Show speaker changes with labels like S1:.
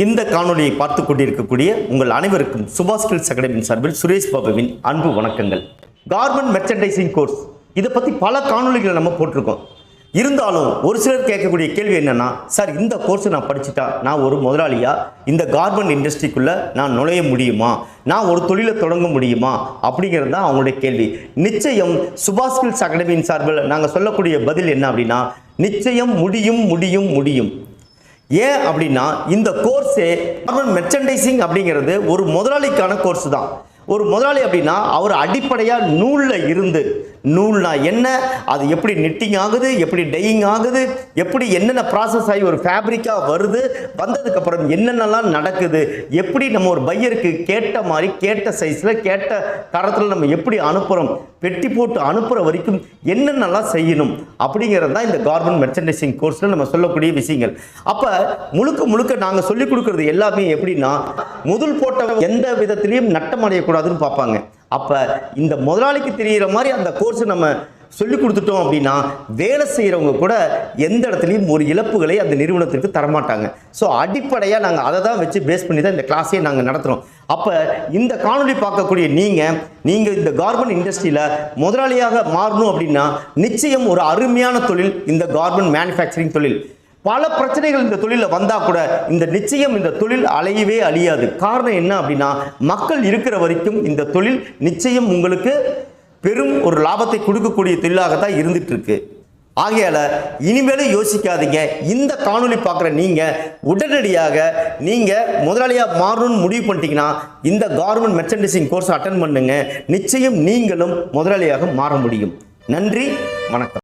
S1: இந்த காணொலியை பார்த்து கொண்டிருக்கக்கூடிய உங்கள் அனைவருக்கும் சுபாஷ் ஸ்கில்ஸ் அகாடமியின் சார்பில் சுரேஷ் பாபுவின் அன்பு வணக்கங்கள். கார்மெண்ட் மெர்ச்சன்டைசிங் கோர்ஸ் இதை பற்றி பல காணொலிகளை நம்ம போட்டிருக்கோம். இருந்தாலும் ஒரு சிலர் கேட்கக்கூடிய கேள்வி என்னன்னா, சார் இந்த கோர்ஸ் நான் படிச்சுட்டா நான் ஒரு முதலாளியா இந்த கார்மெண்ட் இண்டஸ்ட்ரிக்குள்ளே நான் நுழைய முடியுமா, நான் ஒரு தொழிலை தொடங்க முடியுமா அப்படிங்கிறது தான் அவங்களுடைய கேள்வி. நிச்சயம் சுபாஷ் ஸ்கில்ஸ் அகாடமியின் சார்பில் நாங்கள் சொல்லக்கூடிய பதில் என்ன அப்படின்னா, நிச்சயம் முடியும் முடியும் முடியும். ஏன் அப்படின்னா இந்த கோர்ஸே மெர்ச்சன்டைசிங் அப்படிங்கிறது ஒரு முதலாளிக்கான கோர்ஸ் தான். ஒரு முதலாளி அப்படின்னா அவர் அடிப்படையாக நூலில் இருந்து, நூல்னா என்ன, அது எப்படி நிட்டிங் ஆகுது, எப்படி டையிங் ஆகுது, எப்படி என்னென்ன ப்ராசஸ் ஆகி ஒரு ஃபேப்ரிக்காக வருது, வந்ததுக்கப்புறம் என்னென்னலாம் நடக்குது, எப்படி நம்ம ஒரு பையருக்கு கேட்ட மாதிரி கேட்ட சைஸில் கேட்ட தரத்தில் நம்ம எப்படி அனுப்புகிறோம், பெட்டி போட்டு அனுப்புகிற வரைக்கும் என்னென்னலாம் செய்யணும் அப்படிங்கிறது தான் இந்த கார்மெண்ட் மெர்ச்சன்டைசிங் கோர்ஸில் நம்ம சொல்லக்கூடிய விஷயங்கள். அப்போ முழுக்க முழுக்க நாங்கள் சொல்லிக் கொடுக்குறது எல்லாமே எப்படின்னா, முதல் போட்ட எந்த விதத்திலையும் நட்டம் அடையக்கூடாதுன்னு பார்ப்பாங்க. அப்போ இந்த முதலாளிக்கு தெரிகிற மாதிரி அந்த கோர்ஸ் நம்ம சொல்லி கொடுத்துட்டோம் அப்படின்னா வேலை செய்கிறவங்க கூட எந்த இடத்துலையும் ஒரு இழப்புகளை அந்த நிறுவனத்திற்கு தரமாட்டாங்க. ஸோ அடிப்படையாக நாங்கள் அதை தான் வச்சு பேஸ் பண்ணி தான் இந்த கிளாஸையே நாங்கள் நடத்துகிறோம். அப்போ இந்த காணொலி பார்க்கக்கூடிய நீங்கள் இந்த கார்மெண்ட் இண்டஸ்ட்ரியில் முதலாளியாக மாறணும் அப்படின்னா நிச்சயம் ஒரு அருமையான தொழில் இந்த கார்மெண்ட் மேனுஃபேக்சரிங் தொழில். பல பிரச்சனைகள் இந்த தொழிலில் வந்தால் கூட இந்த நிச்சயம் இந்த தொழில் அழியவே அழியாது. காரணம் என்ன அப்படின்னா, மக்கள் இருக்கிற வரைக்கும் இந்த தொழில் நிச்சயம் உங்களுக்கு பெரும் ஒரு லாபத்தை கொடுக்கக்கூடிய தொழிலாகத்தான் இருந்துட்டு இருக்கு. ஆகையால் இனிமேலும் யோசிக்காதீங்க. இந்த காணொலி பார்க்குற நீங்கள் உடனடியாக நீங்கள் முதலாளியாக மாறணும்னு முடிவு பண்ணிட்டீங்கன்னா இந்த கார்மெண்ட் மெர்ச்சன்டைசிங் கோர்ஸ் அட்டன் பண்ணுங்க. நிச்சயம் நீங்களும் முதலாளியாக மாற முடியும். நன்றி, வணக்கம்.